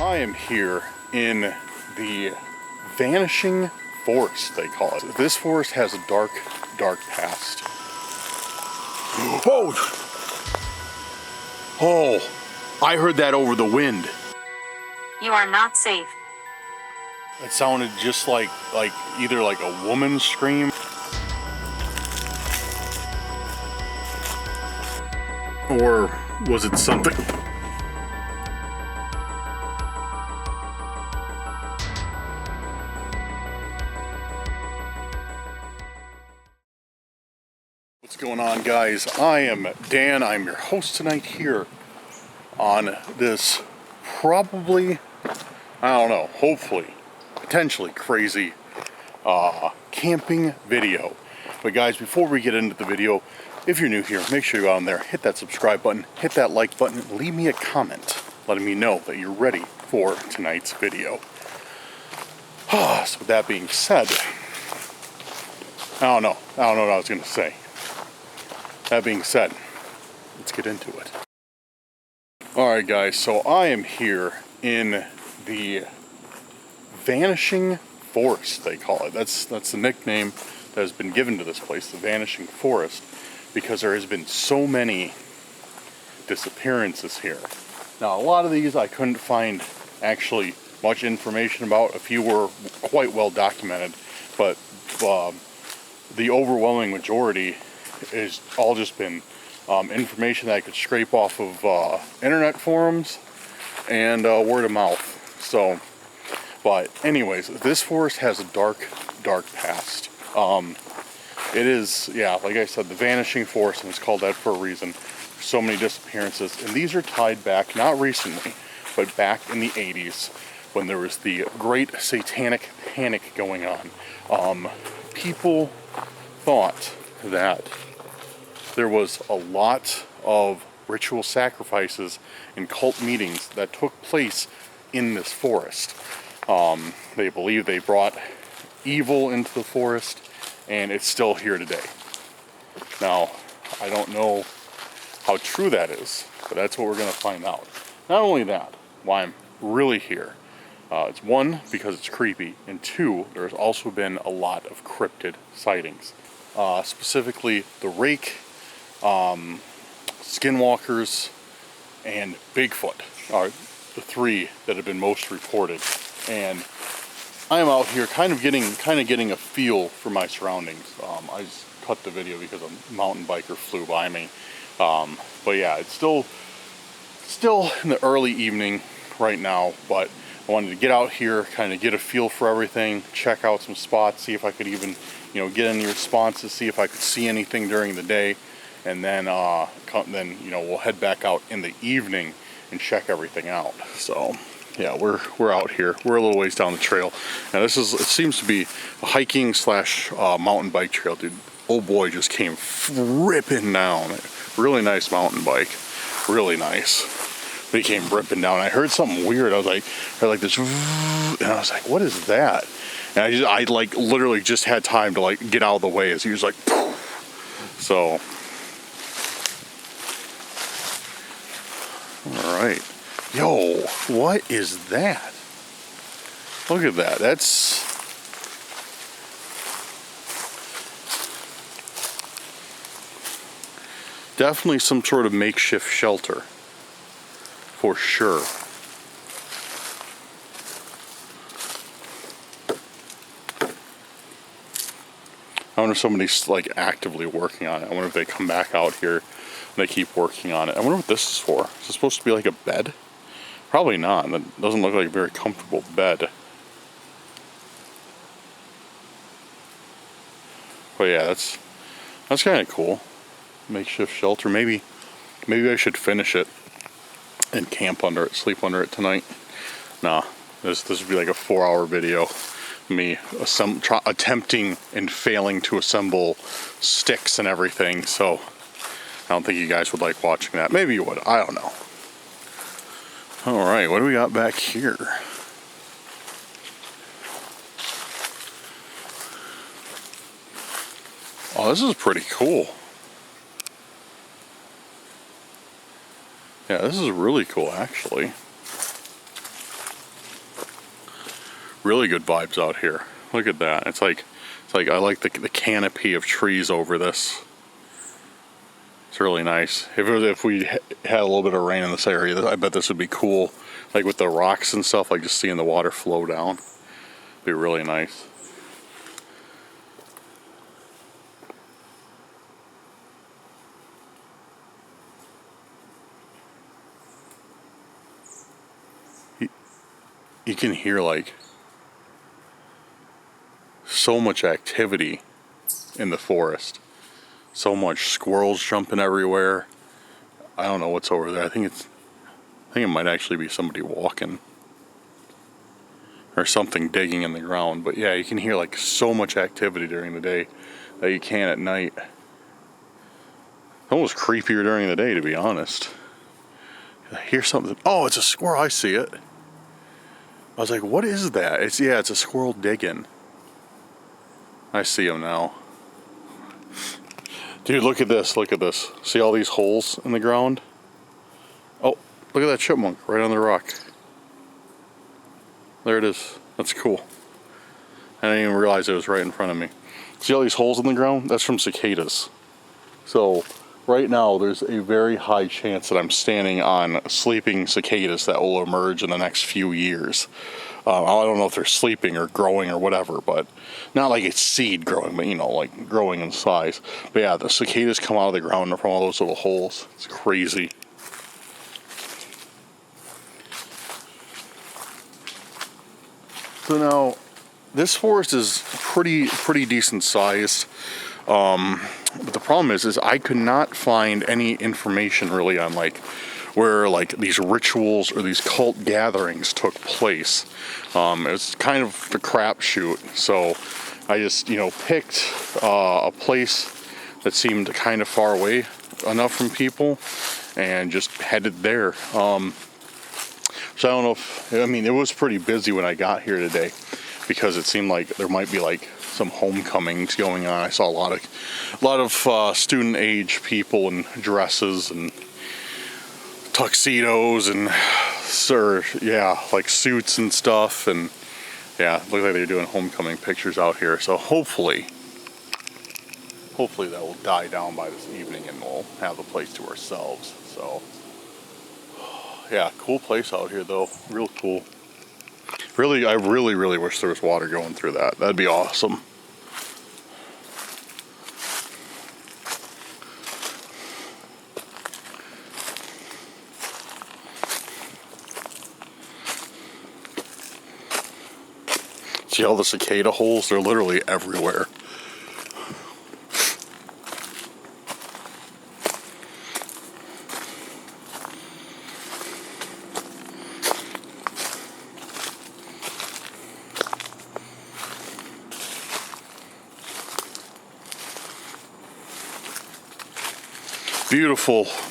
I am here in the vanishing forest, they call it. This forest has a dark, dark past. Oh! Oh! I heard that over the wind. You are not safe. It sounded just like either like a woman's scream or was it something? What's going on, guys? I am Dan. I'm your host tonight here on this probably, I don't know, hopefully, potentially crazy camping video. But guys, before we get into the video, if you're new here, make sure you go on there, hit that subscribe button, hit that like button, leave me a comment letting me know that you're ready for tonight's video. So with that being said, I don't know what I was going to say. That being said, let's get into it. Alright guys, so I am here in the vanishing forest, they call it. That's the nickname that has been given to this place, the vanishing forest, because there has been so many disappearances here. Now, a lot of these I couldn't find actually much information about. A few were quite well documented, but the overwhelming majority is all just been information that I could scrape off of internet forums and word of mouth. So, but anyways, this forest has a dark, dark past. It is, yeah, like I said, the vanishing forest, and it's called that for a reason. So many disappearances, and these are tied back, not recently, but back in the 80s when there was the great satanic panic going on. People thought that there was a lot of ritual sacrifices and cult meetings that took place in this forest. They believe they brought evil into the forest, and it's still here today. Now, I don't know how true that is, but that's what we're going to find out. Not only that, why I'm really here. It's one, because it's creepy, and two, there's also been a lot of cryptid sightings. Specifically, the rake, skinwalkers, and Bigfoot are the three that have been most reported. And I'm out here kind of getting a feel for my surroundings. I just cut the video because a mountain biker flew by me. But yeah, it's still in the early evening right now, but I wanted to get out here, kind of get a feel for everything, check out some spots, see if I could even, get any responses, see if I could see anything during the day, and then we'll head back out in the evening and check everything out. So yeah, we're out here. We're a little ways down the trail. Now it seems to be a hiking / mountain bike trail, dude. Oh boy, just came ripping down. Really nice mountain bike, really nice. But he came ripping down. I heard something weird. I heard like this, and I was like, what is that? And I literally just had time to get out of the way as he was like, poof. So, all right. Yo, what is that? Look at that. That's definitely some sort of makeshift shelter, for sure. I wonder if somebody's actively working on it. I wonder if they come back out here and they keep working on it. I wonder what this is for. Is it supposed to be like a bed? Probably not. That doesn't look like a very comfortable bed. But yeah, that's kind of cool. Makeshift shelter. Maybe I should finish it and camp under it, sleep under it tonight. Nah, this would be like a 4-hour video. Me attempting and failing to assemble sticks and everything. So I don't think you guys would like watching that. Maybe you would. I don't know. All right, what do we got back here? Oh, this is pretty cool. Yeah, this is really cool, actually. Really good vibes out here. Look at that. It's like I like the canopy of trees over this. It's really nice. If we had a little bit of rain in this area, I bet this would be cool. Like with the rocks and stuff, like just seeing the water flow down. Be really nice. You can hear like so much activity in the forest. So much squirrels jumping everywhere. I don't know what's over there. I think it might actually be somebody walking or something digging in the ground. But yeah, you can hear like so much activity during the day that you can at night. Almost creepier during the day, to be honest. I hear something. Oh, it's a squirrel. I see it. I was like, what is that? It's a squirrel digging. I see him now. Dude, look at this. Look at this. See all these holes in the ground? Oh, look at that chipmunk right on the rock. There it is. That's cool. I didn't even realize it was right in front of me. See all these holes in the ground? That's from cicadas. So right now there's a very high chance that I'm standing on sleeping cicadas that will emerge in the next few years. I don't know if they're sleeping or growing or whatever, but not like it's seed growing, but like growing in size. But yeah, the cicadas come out of the ground from all those little holes. It's crazy. So now, this forest is pretty decent sized. But the problem is I could not find any information really on like where like these rituals or these cult gatherings took place. It was kind of a crapshoot. So I just picked a place that seemed kind of far away enough from people and just headed there. So I don't know it was pretty busy when I got here today because it seemed like there might be like some homecomings going on. I saw a lot of student age people in dresses and tuxedos and like suits and stuff, and yeah, it looked like they're doing homecoming pictures out here. So hopefully that will die down by this evening and we'll have the place to ourselves. So yeah, cool place out here though, real cool. Really, I really wish there was water going through that. That'd be awesome. See all the cicada holes? They're literally everywhere.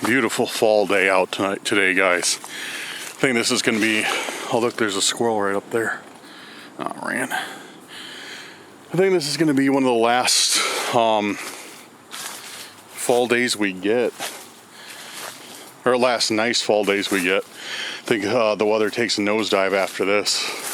Beautiful fall day out today, guys. I think this is going to be, oh look, there's a squirrel right up there. Oh, ran. I think this is going to be one of the last fall days we get, or last nice fall days we get. I think the weather takes a nosedive after this.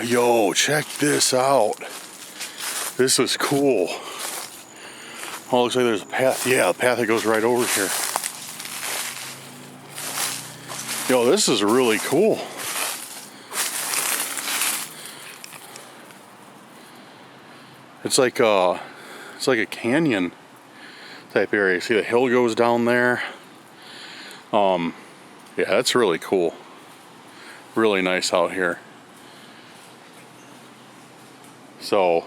Yo, check this out. This is cool. Oh, looks like there's a path. Yeah, a path that goes right over here. Yo, this is really cool. It's like a canyon type area. See the hill goes down there. Yeah, that's really cool. Really nice out here. So,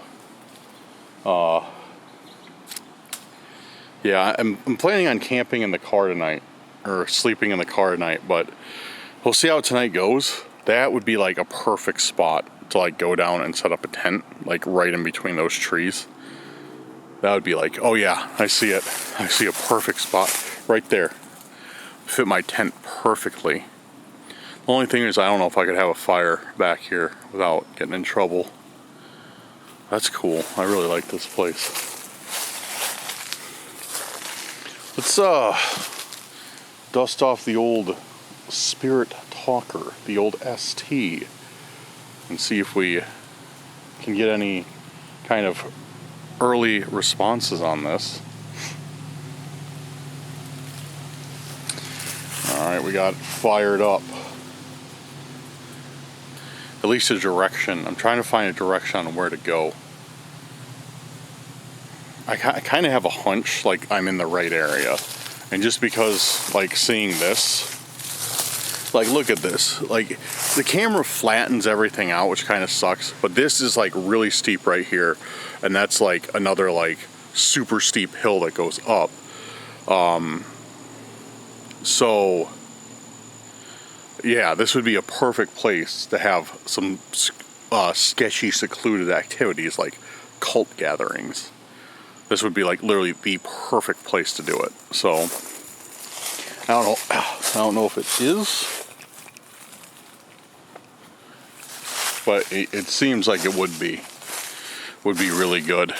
yeah, I'm planning on camping in the car tonight, or sleeping in the car tonight, but we'll see how tonight goes. That would be like a perfect spot to like go down and set up a tent, like right in between those trees. That would be like, oh yeah, I see it. I see a perfect spot right there. Fit my tent perfectly. The only thing is I don't know if I could have a fire back here without getting in trouble. That's cool. I really like this place. Let's dust off the old Spirit Talker, the old ST, and see if we can get any kind of early responses on this. Alright, we got it fired up. At least a direction. I'm trying to find a direction on where to go. I kind of have a hunch like I'm in the right area. And just because, like, seeing this, like, look at this. Like, the camera flattens everything out, which kind of sucks. But this is, like, really steep right here. And that's, like, another, like, super steep hill that goes up. So, yeah, this would be a perfect place to have some sketchy, secluded activities like cult gatherings. This would be like literally the perfect place to do it. So, I don't know if it is, but it seems like it would be really good.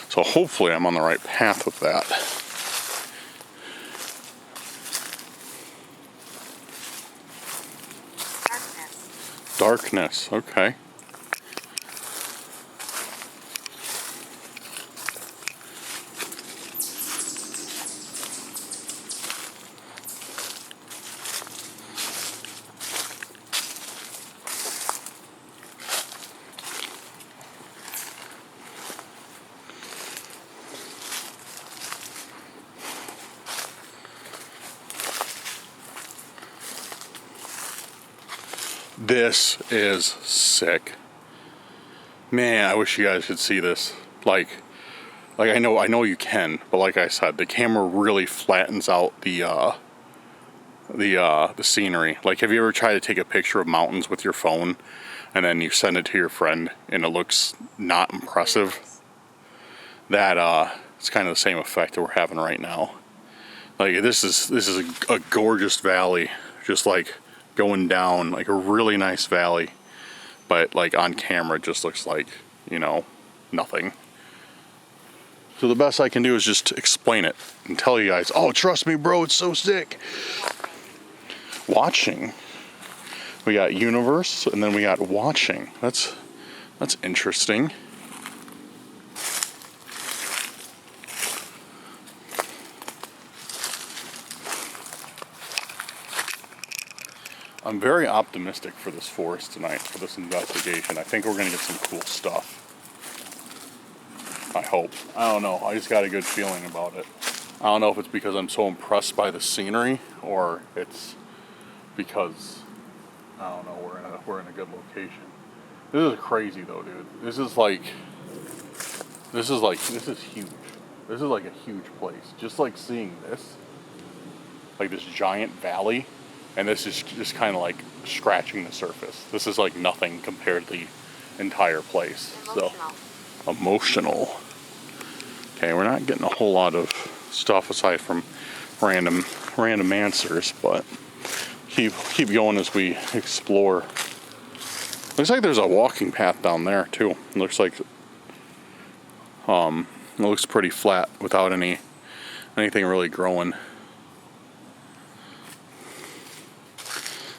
So hopefully I'm on the right path with that. Darkness, okay. This is sick. Man, I wish you guys could see this. Like I know you can, but like I said, the camera really flattens out the scenery. Like, have you ever tried to take a picture of mountains with your phone and then you send it to your friend and it looks not impressive? That it's kind of the same effect that we're having right now. Like, this is a gorgeous valley, just like going down, like a really nice valley, but like on camera it just looks like, you know, nothing. So the best I can do is just explain it and tell you guys, oh, trust me, bro, it's so sick. Watching. We got universe, and then we got watching. That's interesting. I'm very optimistic for this forest tonight, for this investigation. I think we're going to get some cool stuff. I hope. I don't know. I just got a good feeling about it. I don't know if it's because I'm so impressed by the scenery, or it's because, I don't know, we're in a good location. This is crazy though, dude. This is huge. This is like a huge place. Just like seeing this, like this giant valley, and this is just kind of like scratching the surface. This is like nothing compared to the entire place. So emotional. Okay, we're not getting a whole lot of stuff aside from random answers, but keep going as we explore. Looks like there's a walking path down there too. It looks like it looks pretty flat without anything really growing.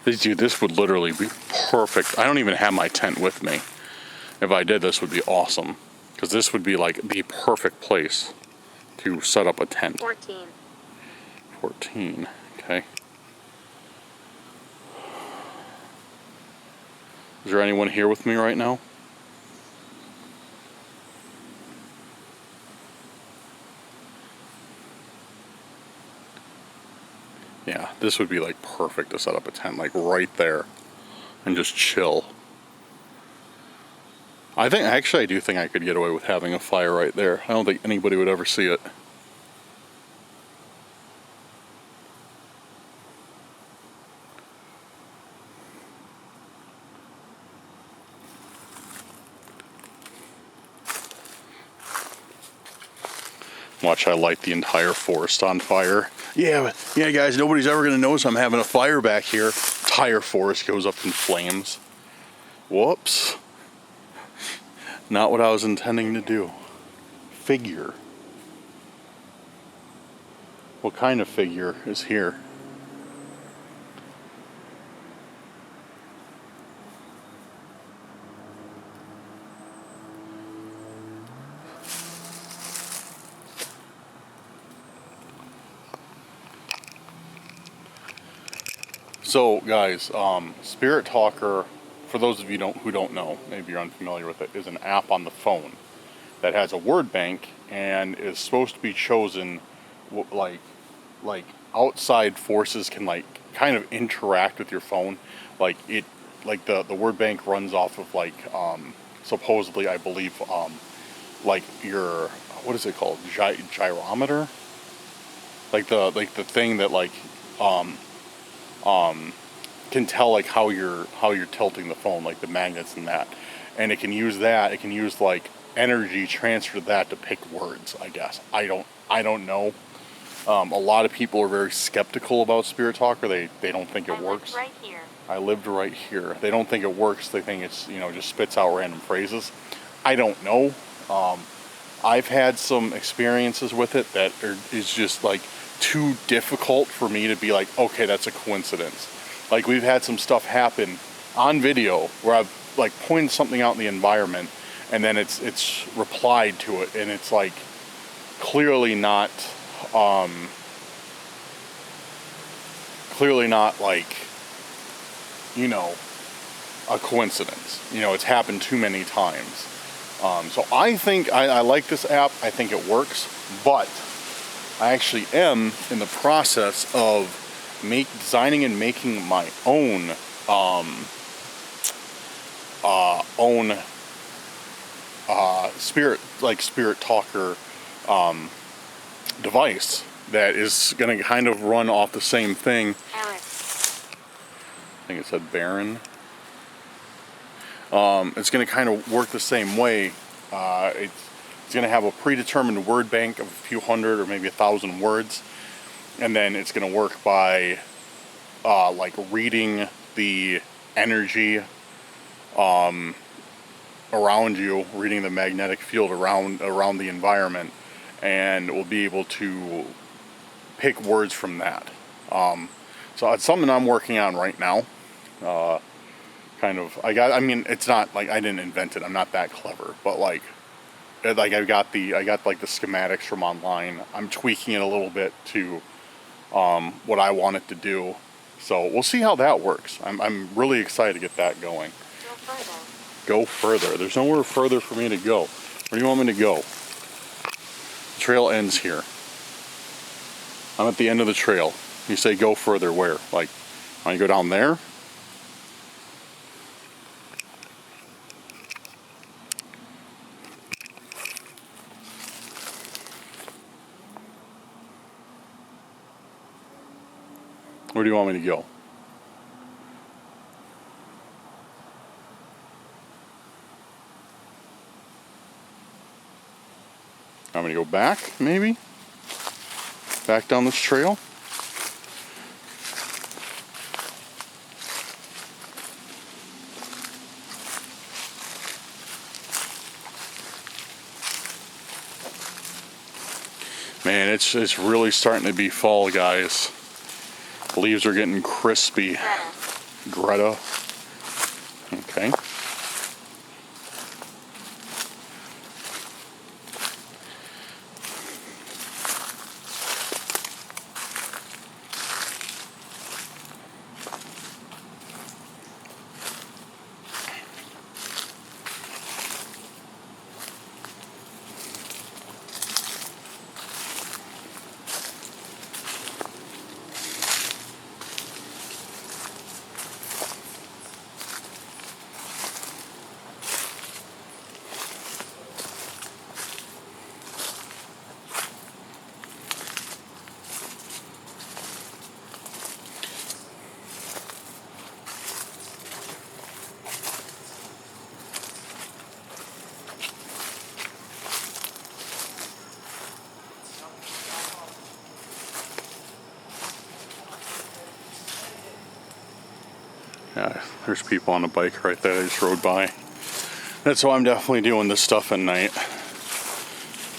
Dude, this would literally be perfect. I don't even have my tent with me. If I did, this would be awesome. Because this would be like the perfect place to set up a tent. 14. Okay. Is there anyone here with me right now? Yeah, this would be like perfect to set up a tent, like right there, and just chill. I do think I could get away with having a fire right there. I don't think anybody would ever see it. Watch, I light the entire forest on fire. Yeah, guys, nobody's ever gonna notice I'm having a fire back here. Entire forest goes up in flames. Whoops. Not what I was intending to do. Figure. what kind of figure is here. So guys, Spirit Talker, for those of you who don't know, maybe you're unfamiliar with it, is an app on the phone that has a word bank and is supposed to be chosen like outside forces can like kind of interact with your phone. Like the word bank runs off of like supposedly, I believe, like your, what is it called, gyrometer, like the thing that like can tell like how you're tilting the phone, like the magnets and that, and it can use that. It can use like energy transfer to that to pick words, I guess. I don't know. A lot of people are very skeptical about Spirit Talker. They don't think it works. Right here. I lived right here. They don't think it works. They think it's, just spits out random phrases. I don't know. I've had some experiences with it that is just like too difficult for me to be like, okay, that's a coincidence. Like we've had some stuff happen on video where I've like pointed something out in the environment and then it's replied to it, and it's like clearly not like, a coincidence. It's happened too many times. So I think I like this app. I think it works, but I actually am in the process of designing and making my own Spirit Talker device that is going to kind of run off the same thing. I think it said Baron. It's going to kind of work the same way. It's going to have a predetermined word bank of a few hundred or maybe 1,000 words, and then it's going to work by like reading the energy around you, reading the magnetic field around the environment, and we'll be able to pick words from that. So it's something I'm working on right now. I mean, it's not like I didn't invent it. I'm not that clever, but like I got like the schematics from online. I'm tweaking it a little bit to what I want it to do. So we'll see how that works. I'm really excited to get that going. Go further. There's nowhere further for me to go. Where do you want me to go? The trail ends here. I'm at the end of the trail. You say go further where? Like, want to go down there? Where do you want me to go? I'm going to go back, maybe? Back down this trail? Man, it's really starting to be fall, guys. Leaves are getting crispy. Greta. Okay. Yeah, there's people on a bike right there. I just rode by. That's why I'm definitely doing this stuff at night.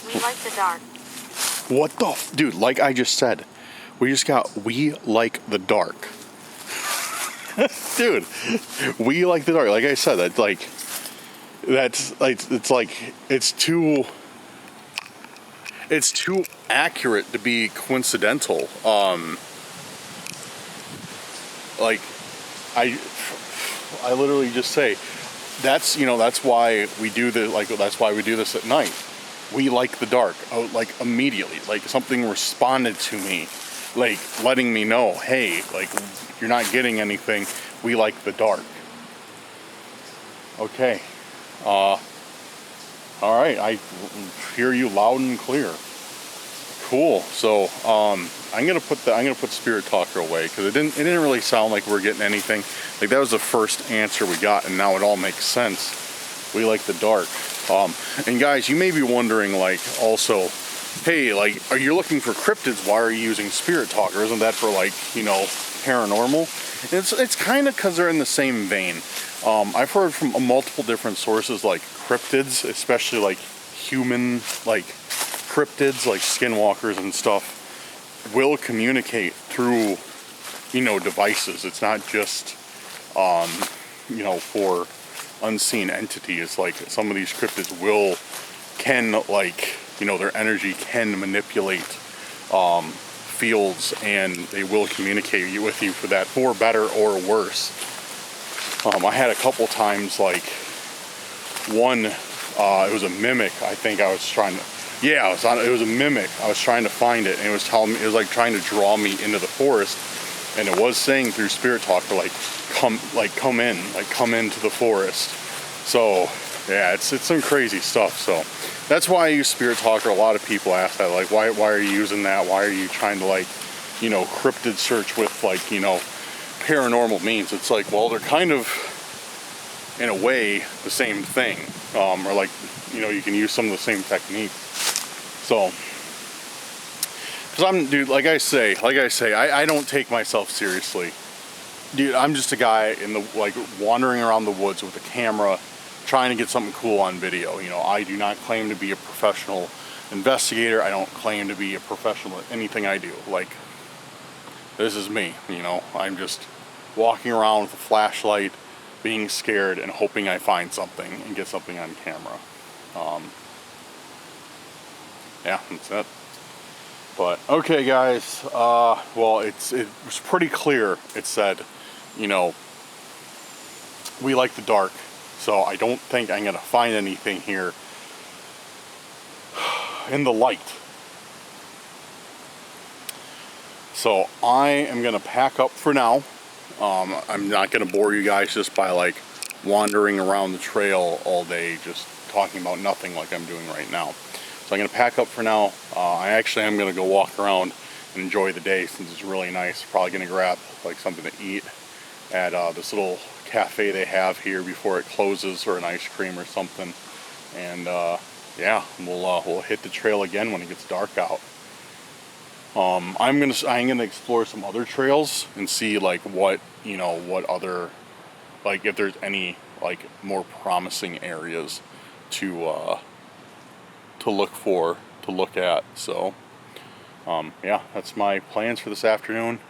We like the dark. What the dude, like I just said, We just got We Like the Dark. Dude, We Like the Dark. Like I said, it's too accurate to be coincidental. Like I literally just say that's why we do that's why we do this at night. We like the dark. Like immediately, like something responded to me, like letting me know, hey, like you're not getting anything. We like the dark. Okay. All right. I hear you loud and clear. Cool. So I'm gonna put Spirit Talker away because it didn't really sound like we're getting anything. Like that was the first answer we got, and now it all makes sense. We like the dark. And guys, you may be wondering, like, also, hey, like, are you looking for cryptids? Why are you using Spirit Talker? Isn't that for, like, paranormal? It's kind of because they're in the same vein. I've heard from multiple different sources, like cryptids, especially like human, like cryptids, like skinwalkers and stuff, will communicate through, devices. It's not just, for unseen entities. Like some of these cryptids can their energy can manipulate fields, and they will communicate with you for that, for better or worse. I had a couple times, like one, it was a mimic. I think I was trying to, it was a mimic. I was trying to find it, and it was telling me, it was like trying to draw me into the forest, and it was saying through Spirit Talker, come into the forest. So yeah, it's some crazy stuff. So that's why I use Spirit Talker. A lot of people ask that, like, why are you using that? Why are you trying to cryptid search with paranormal means? It's like, well, they're kind of in a way the same thing, or you can use some of the same techniques. So, because dude, I don't take myself seriously. Dude, I'm just a guy wandering around the woods with a camera, trying to get something cool on video. I do not claim to be a professional investigator. I don't claim to be a professional at anything I do. This is me, I'm just walking around with a flashlight, being scared and hoping I find something and get something on camera. Yeah, that's it. But okay, guys, well, it was pretty clear. It said, we like the dark, so I don't think I'm gonna find anything here in the light. So I am gonna pack up for now. I'm not gonna bore you guys just by wandering around the trail all day, just talking about nothing like I'm doing right now. So I'm gonna pack up for now. I actually am gonna go walk around and enjoy the day since it's really nice. Probably gonna grab something to eat at this little cafe they have here before it closes, or an ice cream or something. And yeah, we'll hit the trail again when it gets dark out. I'm gonna explore some other trails and see what other, if there's any more promising areas to look at. So yeah, that's my plans for this afternoon.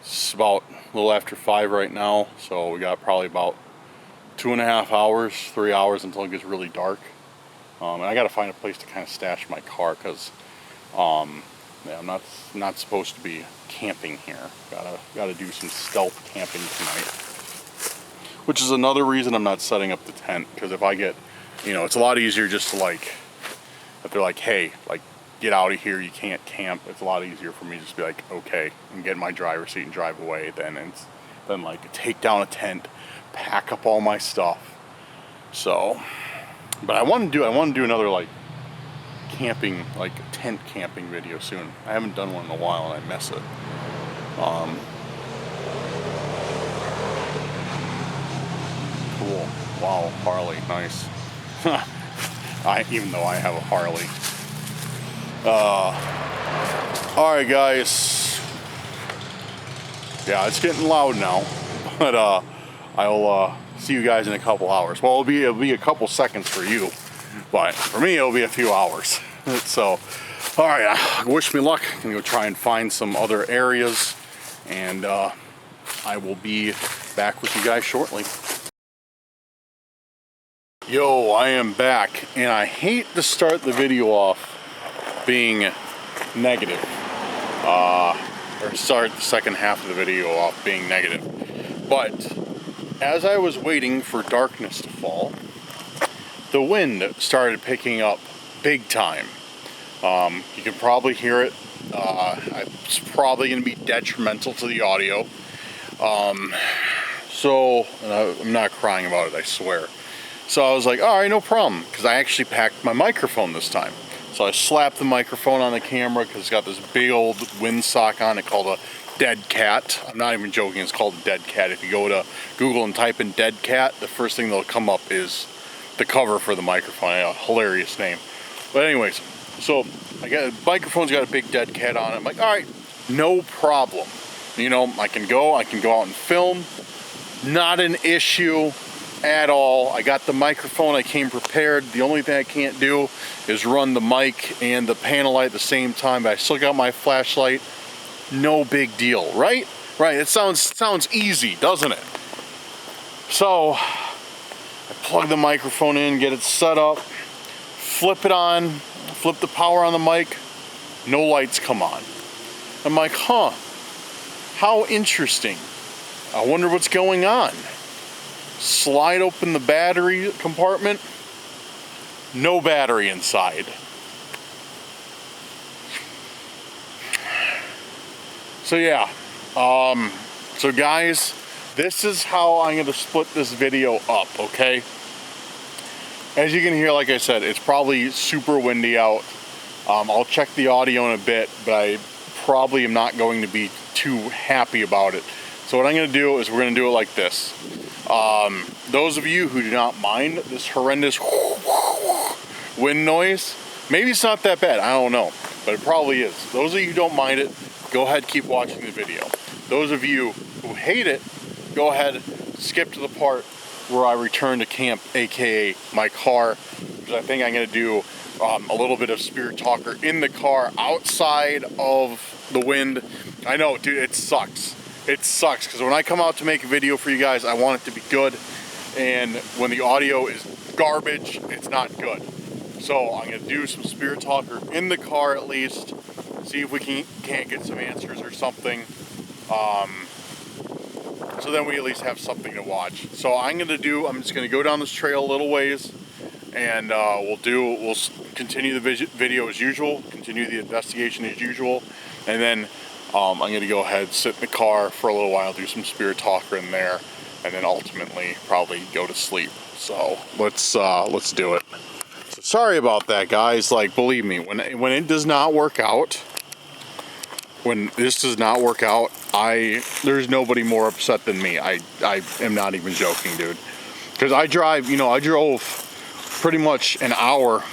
It's about a little after 5 right now, so we got probably about 2.5 hours, 3 hours until it gets really dark. And I gotta find a place to kind of stash my car, because yeah, I'm not supposed to be camping here. Gotta do some stealth camping tonight, which is another reason I'm not setting up the tent. Because if I get, it's a lot easier just to if they're like, hey, get out of here, you can't camp. It's a lot easier for me to just be like, okay, and get in my driver's seat and drive away. Then take down a tent, pack up all my stuff. So, but I want to do another camping, tent camping video soon. I haven't done one in a while and I miss it. Cool. Wow, Harley, nice. Even though I have a Harley. Alright, guys. Yeah, it's getting loud now, but I'll see you guys in a couple hours. Well, it'll be a couple seconds for you, but for me it'll be a few hours. So All right, wish me luck. I'm gonna go try and find some other areas, and I will be back with you guys shortly. Yo, I am back, and I hate to start the video off being negative, or start the second half of the video off being negative, but as I was waiting for darkness to fall, the wind started picking up big time. You can probably hear it. It's probably going to be detrimental to the audio. So I'm not crying about it, I swear. So I was like, all right, no problem, because I actually packed my microphone this time. So I slapped the microphone on the camera because it's got this big old windsock on it called a dead cat. I'm not even joking, it's called a dead cat. If you go to Google and type in dead cat, the first thing that'll come up is the cover for the microphone. A hilarious name. But anyways, so the microphone's got a big dead cat on it. I'm like, all right, no problem. You know, I can go out and film. Not an issue at all. I got the microphone, I came prepared. The only thing I can't do is run the mic and the panel light at the same time, but I still got my flashlight. No big deal, right? Right, it sounds easy, doesn't it? So, I plug the microphone in, get it set up, flip it on, flip the power on the mic, no lights come on. I'm like, huh, how interesting. I wonder what's going on. Slide open the battery compartment, no battery inside. So yeah, so guys, this is how I'm gonna split this video up, okay? As you can hear, like I said, it's probably super windy out. I'll check the audio in a bit, but I probably am not going to be too happy about it. So what I'm gonna do is we're gonna do it like this. Those of you who do not mind this horrendous wind noise, maybe it's not that bad, I don't know, but it probably is. Those of you who don't mind it, go ahead, keep watching the video. Those of you who hate it, go ahead, skip to the part where I return to camp, aka my car, because I think I'm gonna do a little bit of Spirit Talker in the car outside of the wind. I know, dude, it sucks. It sucks, because when I come out to make a video for you guys, I want it to be good, and when the audio is garbage, it's not good. So I'm gonna do some Spirit Talker in the car at least, see if we can't get some answers or something. So then we at least have something to watch. So I'm just gonna go down this trail a little ways, and we'll continue the video as usual, continue the investigation as usual, and then I'm gonna go ahead, sit in the car for a little while, do some Spirit Talker in there, and then ultimately probably go to sleep. So let's do it. So sorry about that, guys. Like, believe me, when it does not work out, when this does not work out, there's nobody more upset than me. I am not even joking, dude. Because I drove pretty much an hour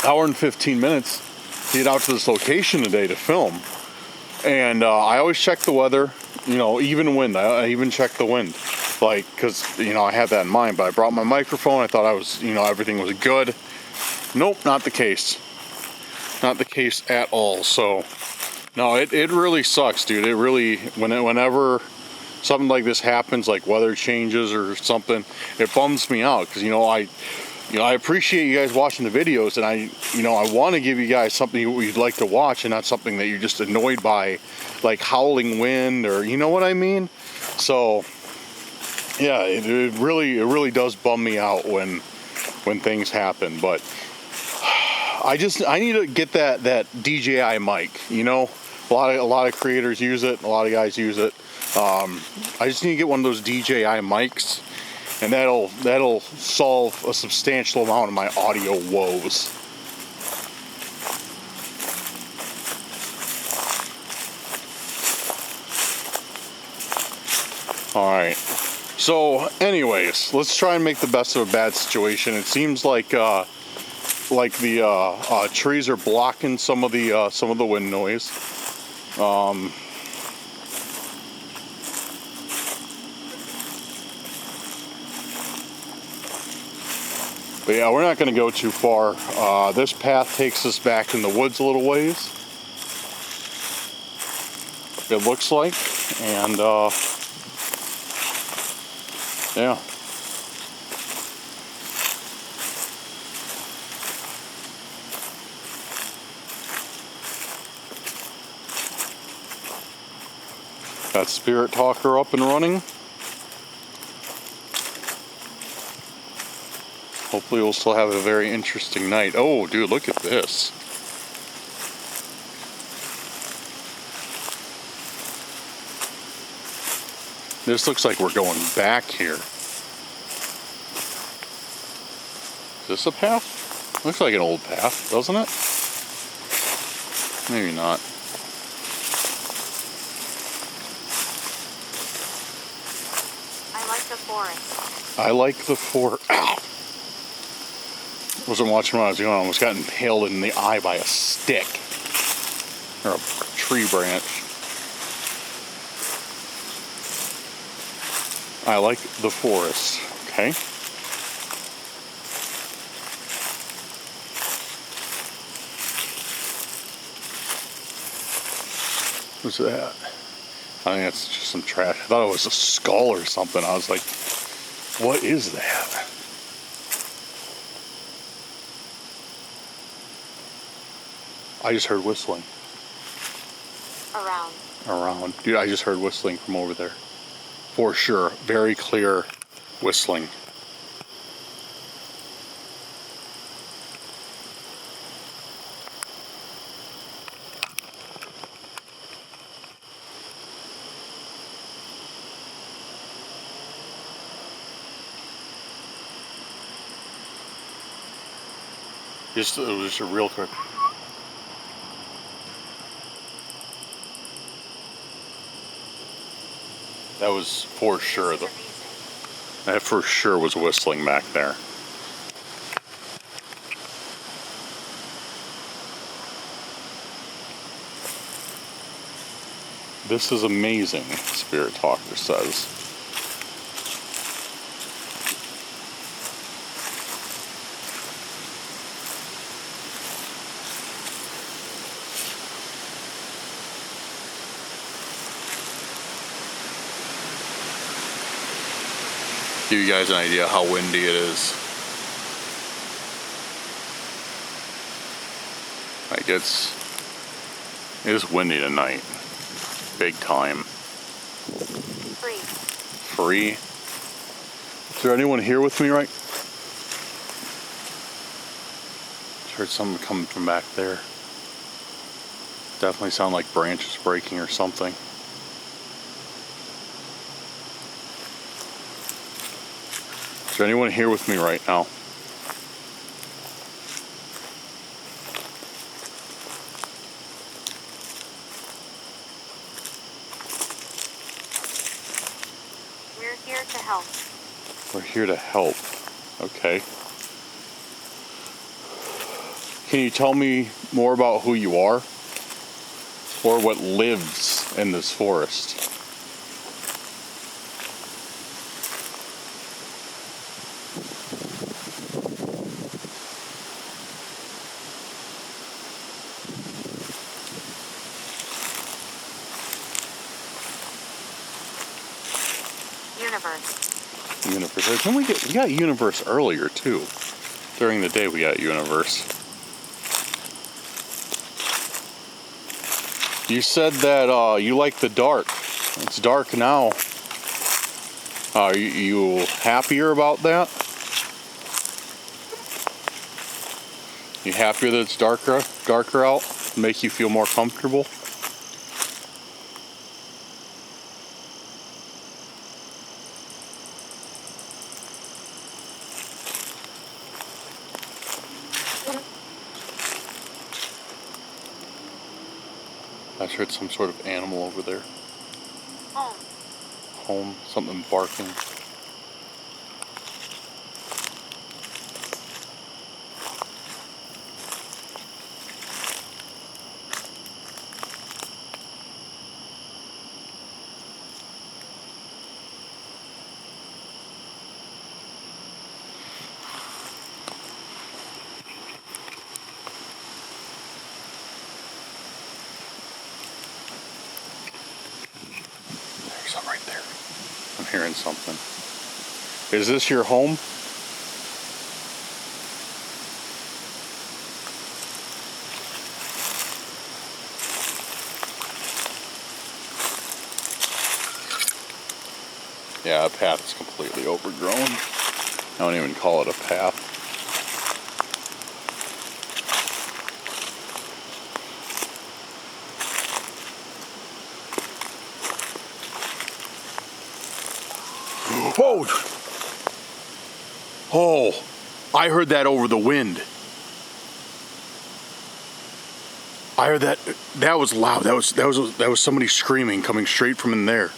and 15 minutes to get out to this location today to film. And I always check the weather, even wind. I even check the wind, like, because, I had that in mind. But I brought my microphone. I thought everything was good. Nope, not the case. Not the case at all. So, no, it really sucks, dude. It really, whenever something like this happens, like weather changes or something, it bums me out. Because, I appreciate you guys watching the videos, and I want to give you guys something you'd like to watch, and not something that you're just annoyed by, like howling wind, or you know what I mean. So yeah, it really does bum me out when things happen. But I need to get that DJI mic. A lot of creators use it, a lot of guys use it. I just need to get one of those DJI mics, and that'll solve a substantial amount of my audio woes. All right. So, anyways, let's try and make the best of a bad situation. It seems like the trees are blocking some of the wind noise. But But yeah, we're not going to go too far. This path takes us back in the woods a little ways. It looks like, and yeah. Got Spirit Talker up and running. Hopefully we'll still have a very interesting night. Oh, dude, look at this. This looks like we're going back here. Is this a path? Looks like an old path, doesn't it? Maybe not. I like the forest. I like the forest. Ow! Wasn't watching what I was doing. I almost got impaled in the eye by a stick. Or a tree branch. I like the forest. Okay. What's that? I think that's just some trash. I thought it was a skull or something. I was like, what is that? I just heard whistling. Around. Dude, I just heard whistling from over there. For sure. Very clear whistling. It was just a real quick. That was for sure. That for sure was whistling back there. This is amazing, Spirit Talker says. Give you guys an idea how windy it is. Like it is windy tonight. Big time. Free. Is there anyone here with me, right? Just heard something coming from back there. Definitely sound like branches breaking or something. Is there anyone here with me right now? We're here to help. We're here to help. Okay. Can you tell me more about who you are? Or what lives in this forest? Universe. We got universe earlier too. During the day we got universe. You said that you like the dark. It's dark now. Are you happier about that? You happier that it's darker out? Make you feel more comfortable? I heard some sort of animal over there. Home. Something barking. hearing something. Is this your home? Yeah, the path is completely overgrown. I don't even call it a path. Oh! Oh! I heard that over the wind. I heard that. That was loud. That was somebody screaming coming straight from in there.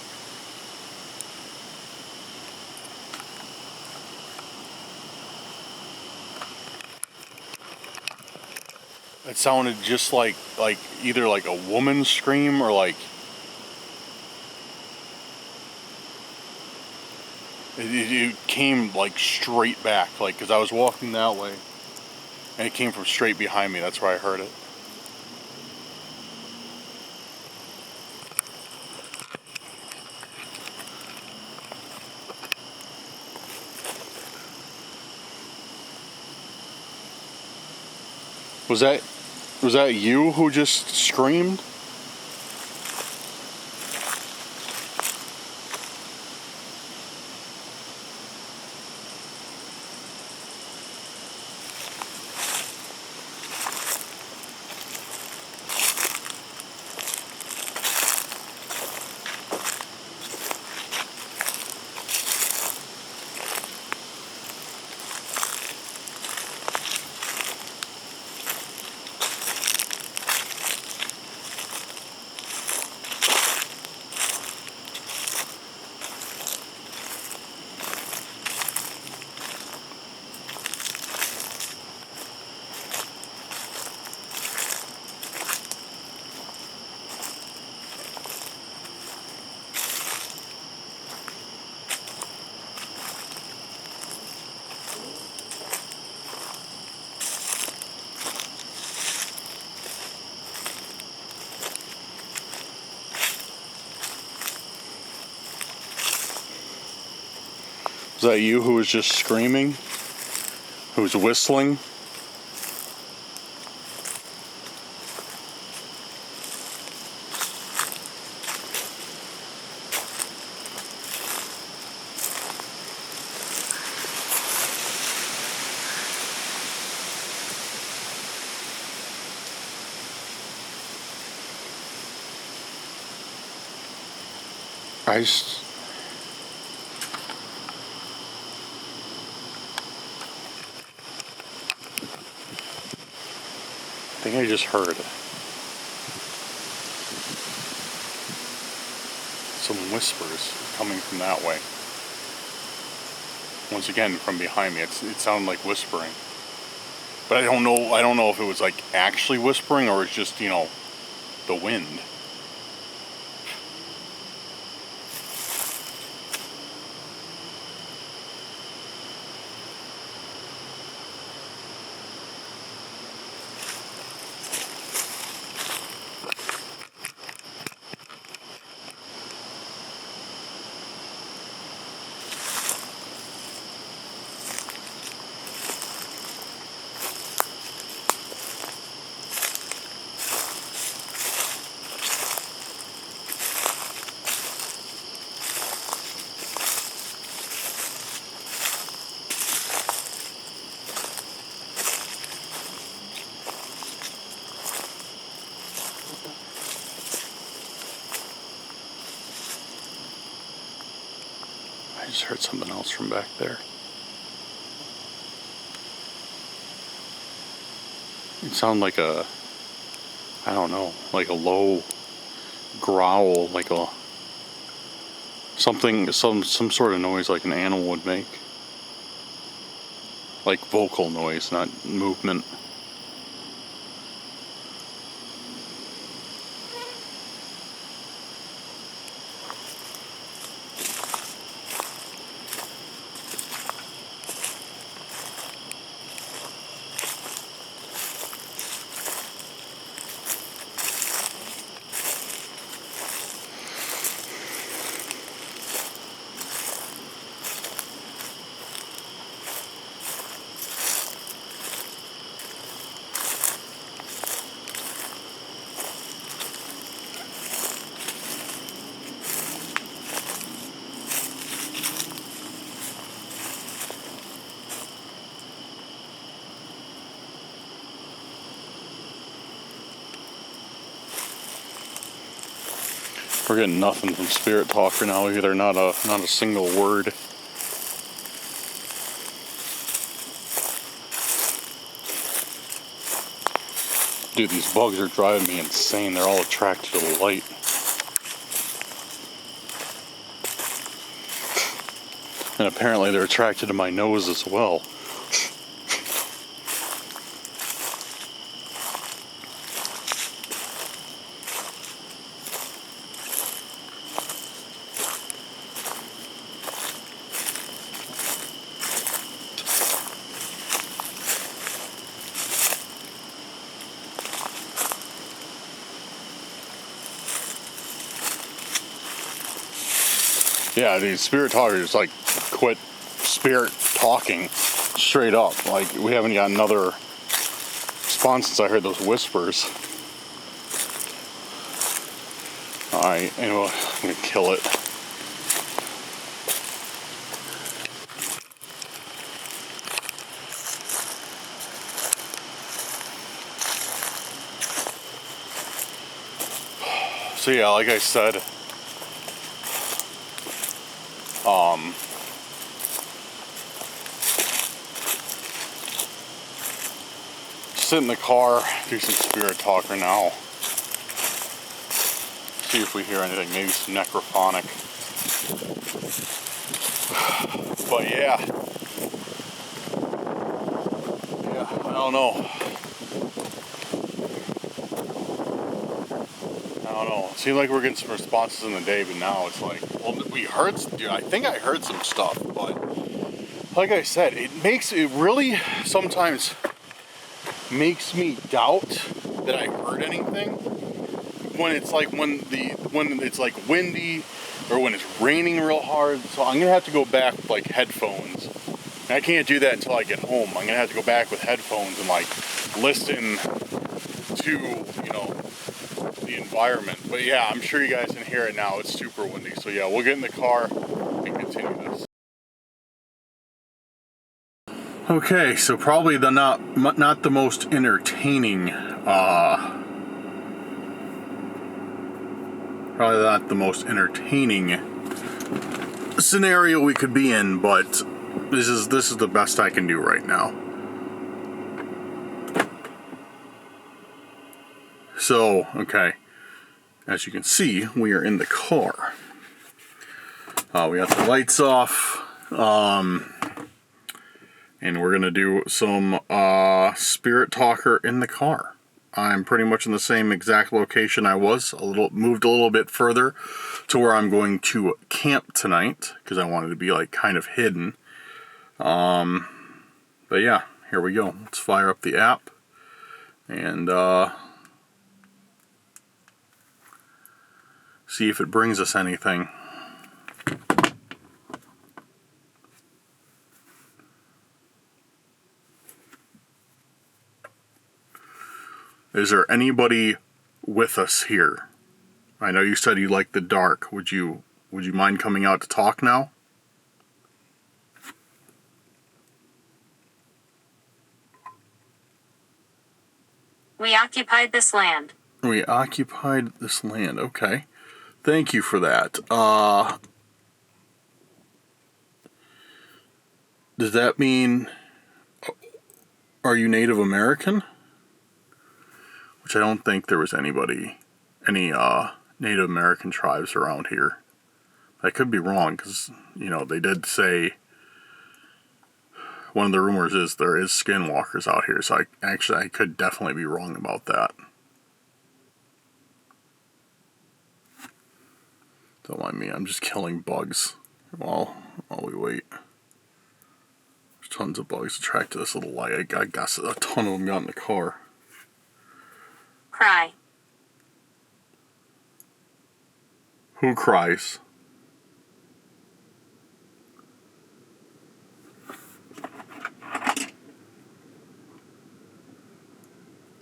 It sounded just like either like a woman's scream or like it came like straight back, like because I was walking that way and it came from straight behind me. That's where I heard it. Was that you who just screamed? Was that you who was just screaming? Who was whistling? I think I just heard some whispers coming from that way. Once again, from behind me, it sounded like whispering. But I don't know if it was like actually whispering or it's just, the wind. I just heard something else from back there. It sounded like like a low growl, like some sort of noise like an animal would make. Like vocal noise, not movement. We're getting nothing from Spirit Talker now either. Not a single word. Dude, these bugs are driving me insane. They're all attracted to the light. And apparently they're attracted to my nose as well. Yeah, these Spirit Talkers like quit spirit talking straight up. Like, we haven't got another response since I heard those whispers. Alright, anyway, I'm gonna kill it. So yeah, like I said, sit in the car, do some Spirit Talker now. See if we hear anything, maybe some necrophonic. But yeah, I don't know. It seems like we're getting some responses in the day, but now it's like, well, we heard, dude, I think I heard some stuff, but like I said, it really sometimes makes me doubt that I heard anything when it's like when it's like windy or when it's raining real hard. So I'm gonna have to go back with like headphones. And I can't do that until I get home. I'm gonna have to go back with headphones and like listen to, the environment. But yeah, I'm sure you guys can hear it now. It's super windy. So yeah, we'll get in the car and continue this. Okay, so probably not the most entertaining scenario we could be in, but this is the best I can do right now. So, okay, as you can see, we are in the car. We got the lights off, and we're gonna do some Spirit Talker in the car. I'm pretty much in the same exact location I was, moved a little bit further to where I'm going to camp tonight, because I wanted to be like kind of hidden. But yeah, here we go. Let's fire up the app, and see if it brings us anything. Is there anybody with us here? I know you said you like the dark. Would you mind coming out to talk now? We occupied this land. We occupied this land. Okay. Thank you for that. Does that mean, are you Native American? Which I don't think there was any Native American tribes around here. I could be wrong, because, they did say, one of the rumors is there is skinwalkers out here, so I could definitely be wrong about that. Don't mind me, I'm just killing bugs while we wait. There's tons of bugs attracted to this little light. I guess a ton of them got in the car. Cry. Who cries?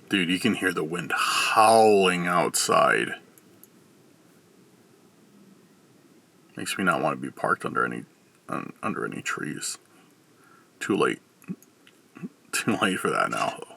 Dude, you can hear the wind howling outside. Makes me not want to be parked under any trees. Too late. Too late for that now, though.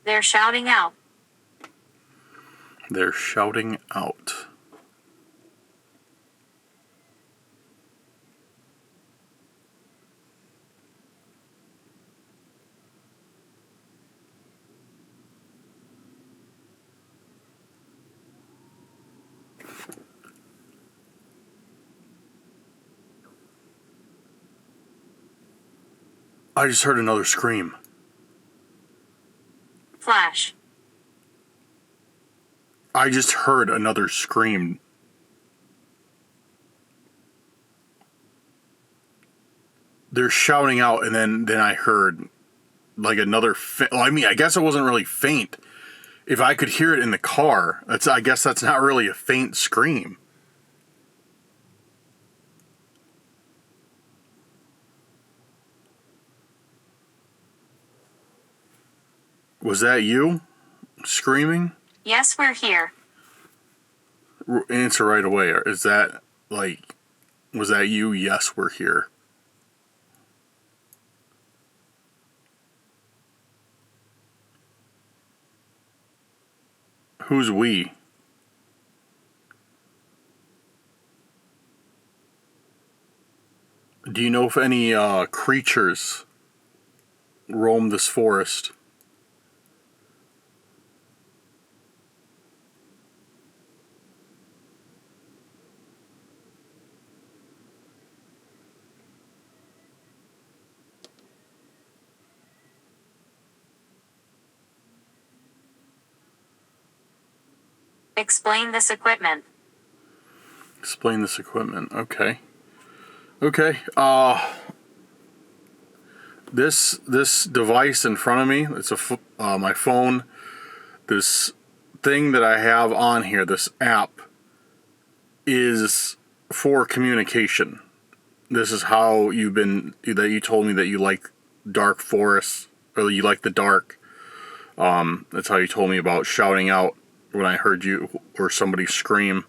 They're shouting out. They're shouting out. I just heard another scream. Flash. I just heard another scream. They're shouting out, and then I heard like another. Well, I mean, I guess it wasn't really faint. If I could hear it in the car, I guess that's not really a faint scream. Was that you screaming? Yes, we're here. Answer right away. Is that like, was that you? Yes, we're here. Who's we? Do you know if any creatures roam this forest? Explain this equipment. Explain this equipment. Okay. Okay. This device in front of me. It's my phone. This thing that I have on here. This app is for communication. This is how you told me that you like dark forests, or you like the dark. That's how you told me about shouting out when I heard you or somebody scream.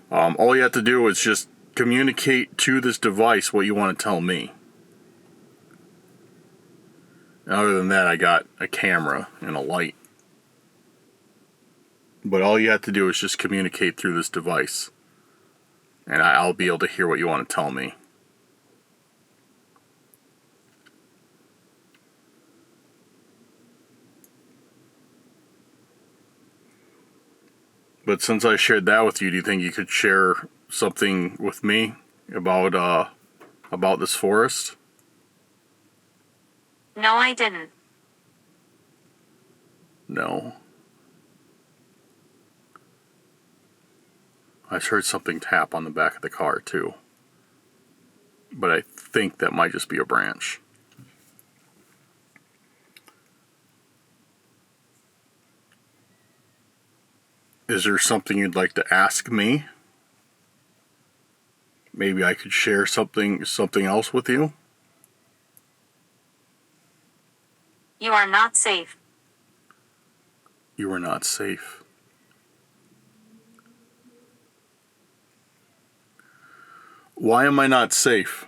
All you have to do is just communicate to this device what you want to tell me. And other than that, I got a camera and a light. But all you have to do is just communicate through this device. And I'll be able to hear what you want to tell me. But since I shared that with you, do you think you could share something with me about this forest? No, I didn't. No. I heard something tap on the back of the car too. But I think that might just be a branch. Is there something you'd like to ask me? Maybe I could share something else with you? You are not safe. You are not safe. Why am I not safe?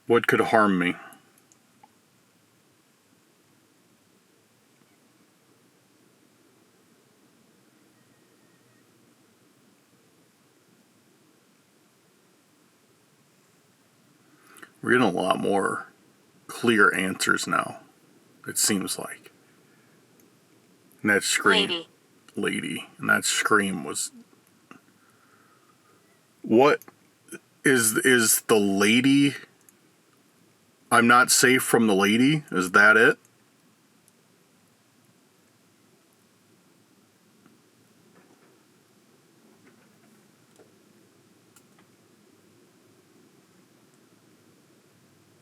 What could harm me? We're getting a lot more clear answers now, it seems like. And that scream. Lady. And that scream was... What is the lady... I'm not safe from the lady? Is that it?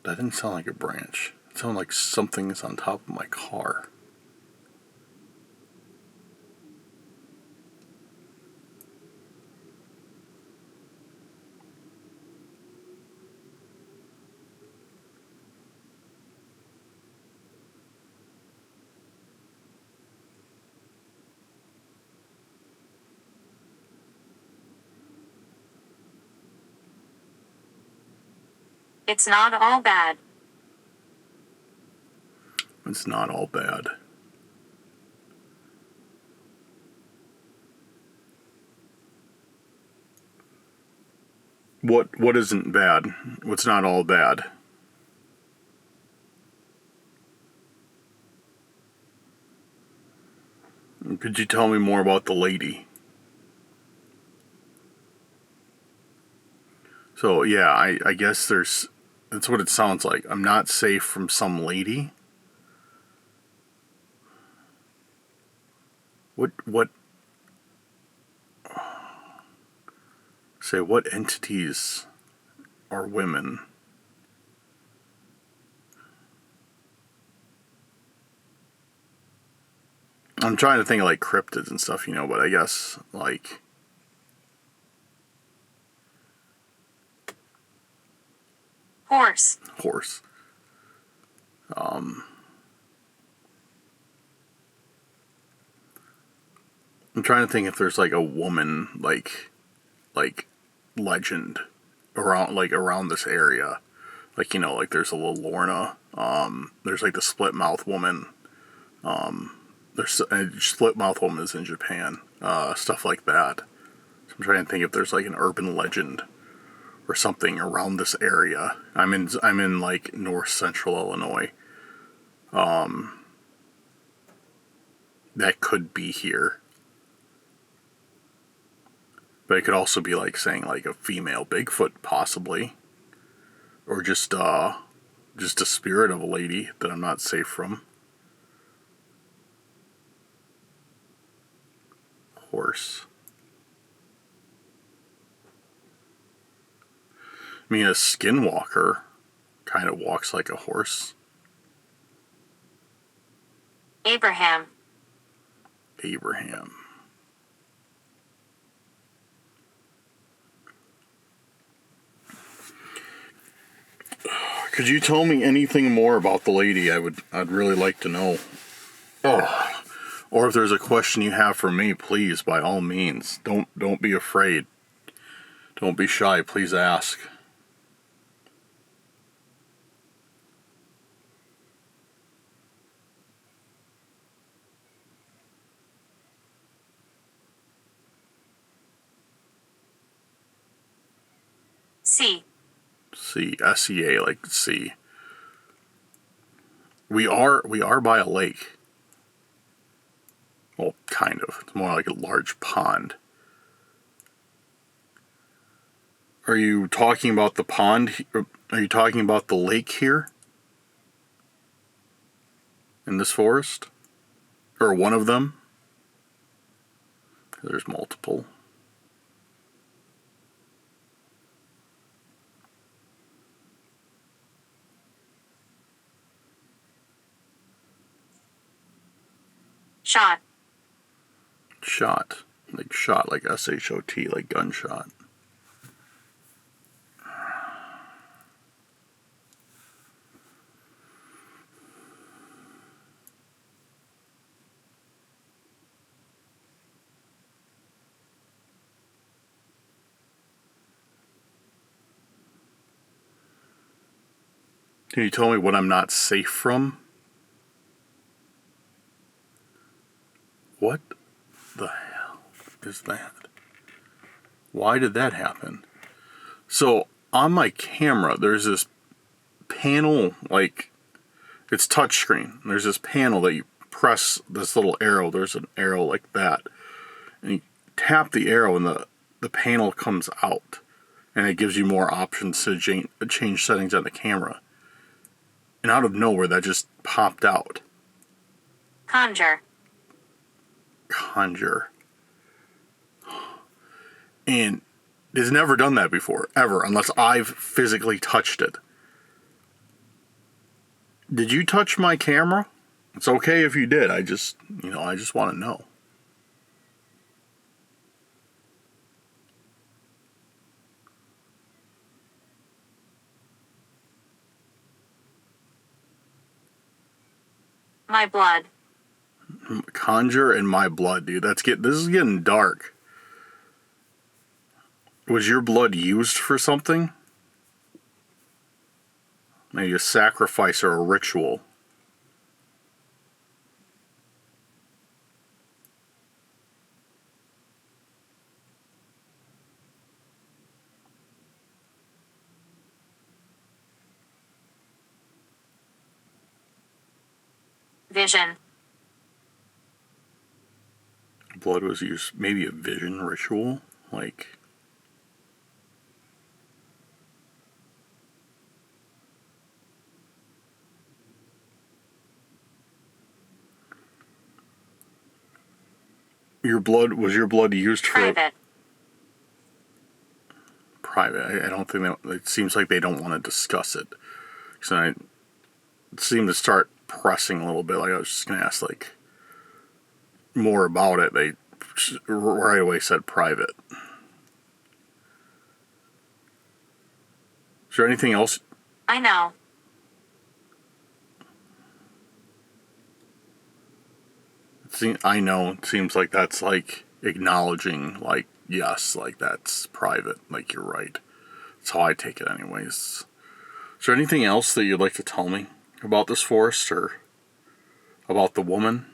That didn't sound like a branch. It sounded like something is on top of my car. It's not all bad. It's not all bad. What isn't bad? What's not all bad? Could you tell me more about the lady? So yeah, I guess that's what it sounds like. I'm not safe from some lady. What say what entities are women? I'm trying to think of like cryptids and stuff, but I guess like Horse. horse. I'm trying to think if there's like a woman like legend around this area. Like there's a little Lorna. There's like the split mouth woman. There's split mouth woman is in Japan. Stuff like that. So I'm trying to think if there's like an urban legend or something around this area. I'm in like north central Illinois. That could be here. But it could also be like saying like a female Bigfoot possibly. Or just a spirit of a lady that I'm not safe from. Horse. I mean, a skinwalker kind of walks like a horse. Abraham. Could you tell me anything more about the lady? I'd really like to know. Oh. Or if there's a question you have for me, please, by all means, don't be afraid. Don't be shy. Please ask. C. S-E-A, like sea. We are by a lake. Well, kind of. It's more like a large pond. Are you talking about the pond? Are you talking about the lake here? In this forest? Or one of them? There's multiple. Shot. Shot. Like S-H-O-T, like gunshot. Can you tell me what I'm not safe from? What the hell is that? Why did that happen? So, on my camera, there's this panel, like, it's touchscreen. There's this panel that you press this little arrow. There's an arrow like that. And you tap the arrow and the panel comes out. And it gives you more options to change settings on the camera. And out of nowhere, that just popped out. Conjure. And it's never done that before, ever, unless I've physically touched it. Did you touch my camera? It's okay if you did. I just want to know. My blood. Conjure and my blood, dude. This is getting dark. Was your blood used for something? Maybe a sacrifice or a ritual. Vision. Blood was used, maybe a vision ritual, like... Was your blood used for... Private. Private. I don't think that... It seems like they don't want to discuss it. So I seem to start pressing a little bit. Like I was just going to ask, like, more about it. They right away said private. Is there anything else? I know. I know. It seems like that's like acknowledging, like, yes, like that's private. Like, you're right. That's how I take it anyways. Is there anything else that you'd like to tell me about this forest or about the woman?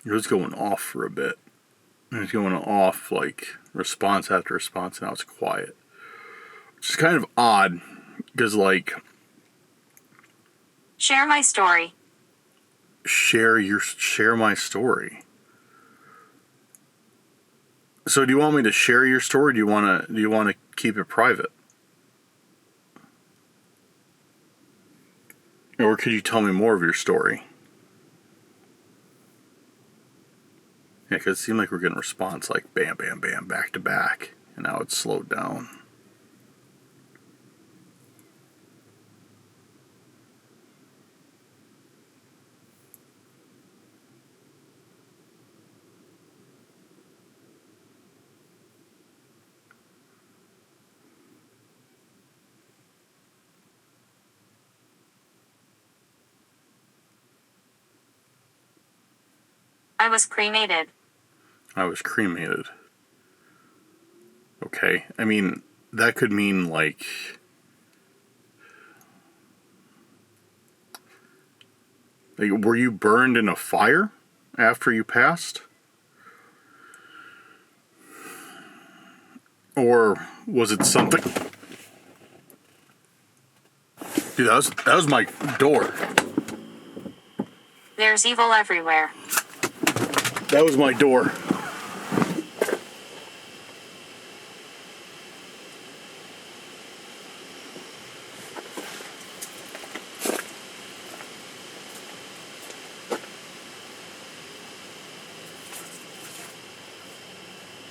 It was going off for a bit. It was going off like response after response, and now it's quiet. Which is kind of odd, because like... Share my story. Share my story. So do you want me to share your story? Do you want to keep it private? Or could you tell me more of your story? Yeah, because it seemed like we're getting a response like bam, bam, bam, back to back. And now it's slowed down. I was cremated. I was cremated. Okay. I mean, that could mean like... were you burned in a fire after you passed? Or was it something... Dude, that was my door. There's evil everywhere. That was my door.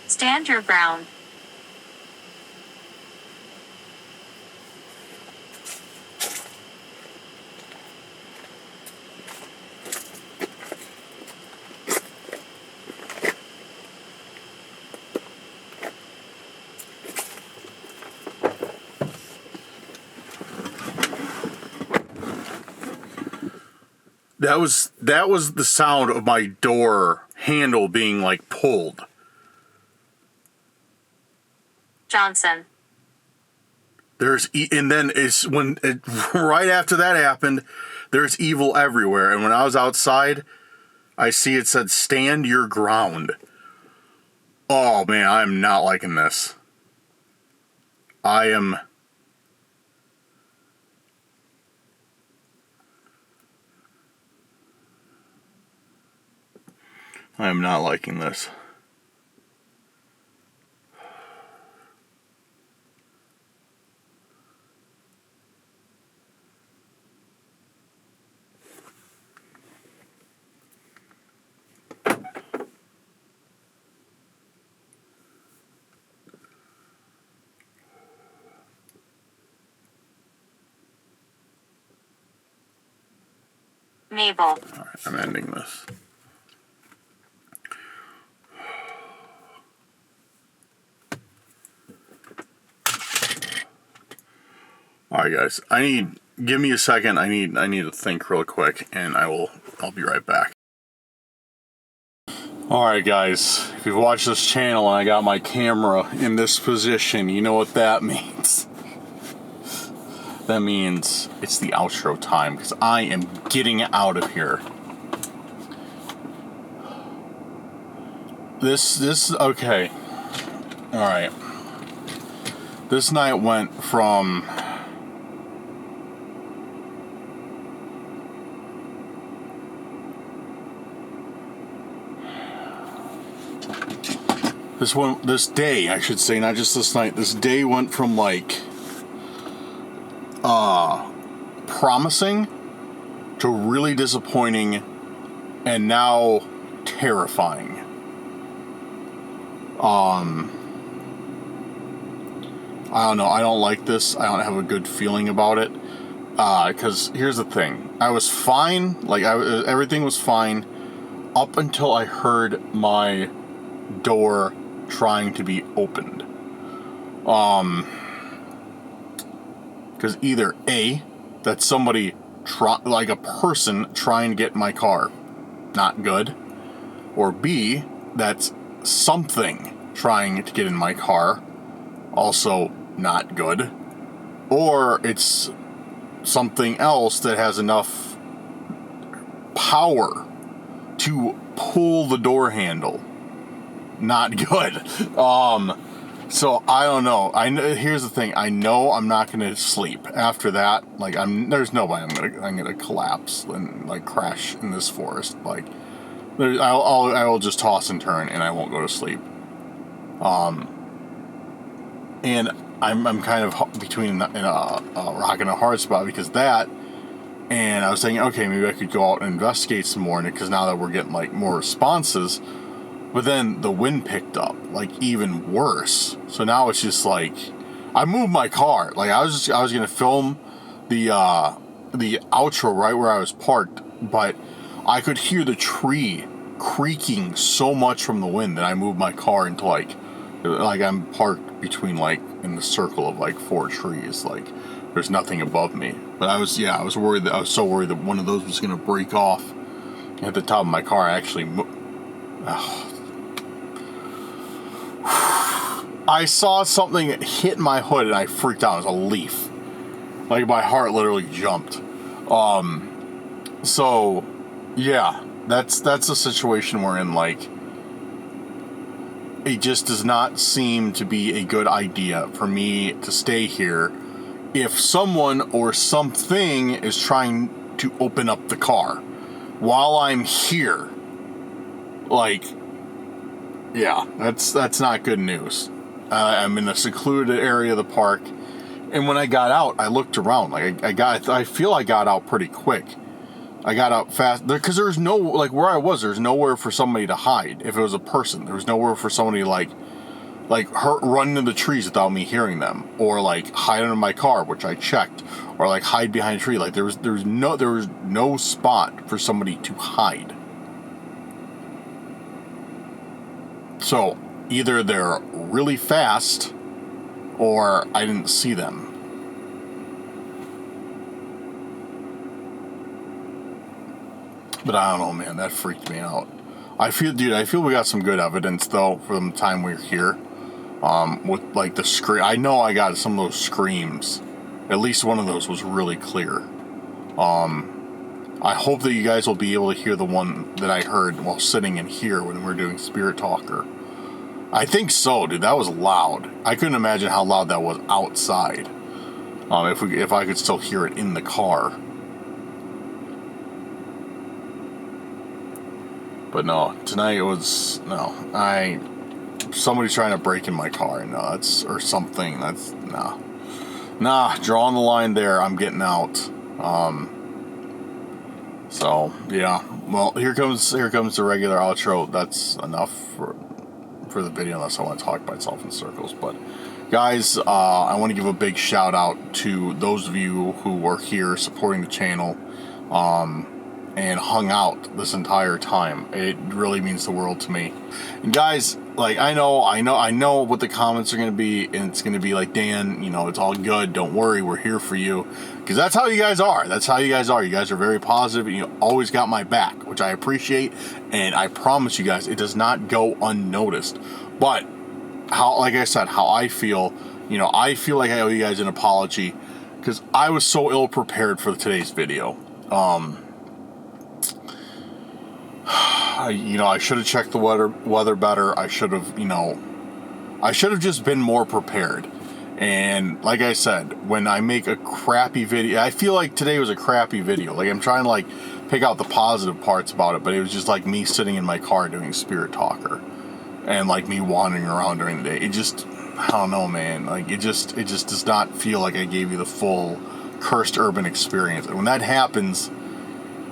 Stand your ground. That was the sound of my door handle being like pulled. Johnson. And then right after that happened, there's evil everywhere. And when I was outside, I see it said stand your ground. Oh man, I'm not liking this. I am not liking this. Enable. Alright, I'm ending this. Alright guys, give me a second, I need to think real quick, and I'll be right back. Alright guys, if you've watched this channel and I got my camera in this position, you know what that means. That means it's the outro time, because I am getting out of here. Okay. Alright. This night went from... This day, I should say, not just this night, this day went from, like, promising to really disappointing and now terrifying. I don't know, I don't like this. I don't have a good feeling about it. Because here's the thing. I was fine, like, everything was fine up until I heard my door trying to be opened. Because either A, that's somebody like a person trying to get in my car, not good, or B, that's something trying to get in my car, also not good, or it's something else that has enough power to pull the door handle. Not good. So I don't know. Here's the thing. I know I'm not gonna sleep after that. Like, there's no way I'm gonna collapse and, like, crash in this forest. Like, I will just toss and turn and I won't go to sleep. And I'm kind of between a rock and a hard spot because that. And I was thinking, okay, maybe I could go out and investigate some more, because now that we're getting, like, more responses. But then the wind picked up, like, even worse. So now it's just like, I moved my car. Like, I was gonna film the outro right where I was parked, but I could hear the tree creaking so much from the wind that I moved my car into, like I'm parked between, like, in the circle of, like, 4 trees. Like, there's nothing above me. But I was worried I was so worried that one of those was gonna break off at the top of my car. I actually I saw something hit my hood and I freaked out. It was a leaf. Like, my heart literally jumped. So yeah, that's the situation we're in. Like, it just does not seem to be a good idea for me to stay here if someone or something is trying to open up the car while I'm here. Like, yeah, that's not good news. I'm in a secluded area of the park, and when I got out, I looked around. Like, I feel I got out pretty quick. I got out fast because there's no, like, where I was, there's nowhere for somebody to hide. If it was a person, there was nowhere for somebody like run into the trees without me hearing them, or, like, hide under my car, which I checked, or, like, hide behind a tree. Like, there was no spot for somebody to hide. So either they're really fast, or I didn't see them. But I don't know, man. That freaked me out. I feel we got some good evidence, though, for the time we were here. With, like, the scream. I know I got some of those screams. At least one of those was really clear. I hope that you guys will be able to hear the one that I heard while sitting in here when we were doing Spirit Talker. I think so, dude. That was loud. I couldn't imagine how loud that was outside. If I could still hear it in the car. But no, tonight it was, no. Somebody's trying to break in my car. No, or something. That's, no. Nah, drawing the line there. I'm getting out. So, yeah. Well, here comes the regular outro. That's enough for the video, unless I want to talk by itself in circles. But, guys, I want to give a big shout out to those of you who were here supporting the channel. and hung out this entire time. It really means the world to me. And guys, like, I know what the comments are going to be, and it's going to be like, Dan, you know, it's all good, don't worry, we're here for you. Because that's how you guys are. That's how you guys are. You guys are very positive, and you always got my back, which I appreciate. And I promise you guys, it does not go unnoticed. But how, like I said, how I feel, you know, I feel like I owe you guys an apology because I was so ill prepared for today's video. You know, I should have checked the weather better. I should have, you know, I should have just been more prepared. And like I said, when I make a crappy video, I feel like today was a crappy video. Like, I'm trying to like pick out the positive parts about it, but it was just like me sitting in my car doing Spirit Talker and like me wandering around during the day. It just, I don't know, man. Like, it just does not feel like I gave you the full Cursed Urban experience. And when that happens,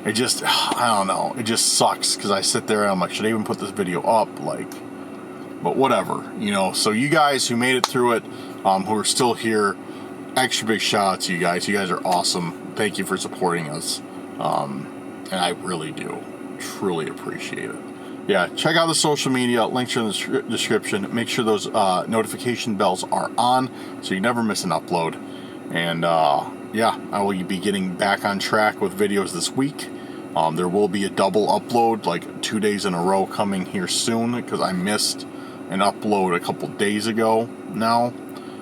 it just, I don't know, it just sucks because I sit there and I'm like, should I even put this video up? Like, but whatever, you know. So you guys who made it through it, who are still here, extra big shout out to you guys. You guys are awesome. Thank you for supporting us. And I really do truly appreciate it. Yeah, check out the social media. Links are in the description. Make sure those notification bells are on so you never miss an upload. And yeah, I will be getting back on track with videos this week. There will be a double upload, like 2 days in a row, coming here soon because I missed an upload a couple days ago now.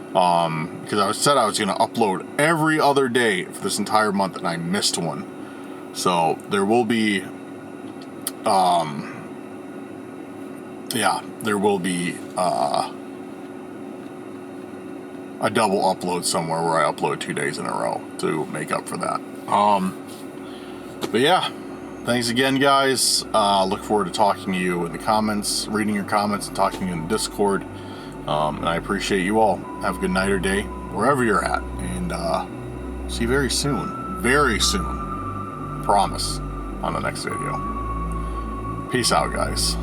Because I said I was going to upload every other day for this entire month, and I missed one. So there will be, yeah, there will be a double upload somewhere where I upload 2 days in a row to make up for that. But yeah, thanks again, guys. Look forward to talking to you in the comments, reading your comments, and talking to you in the Discord. And I appreciate you all. Have a good night or day, wherever you're at. And see you very soon. Very soon. Promise. On the next video. Peace out, guys.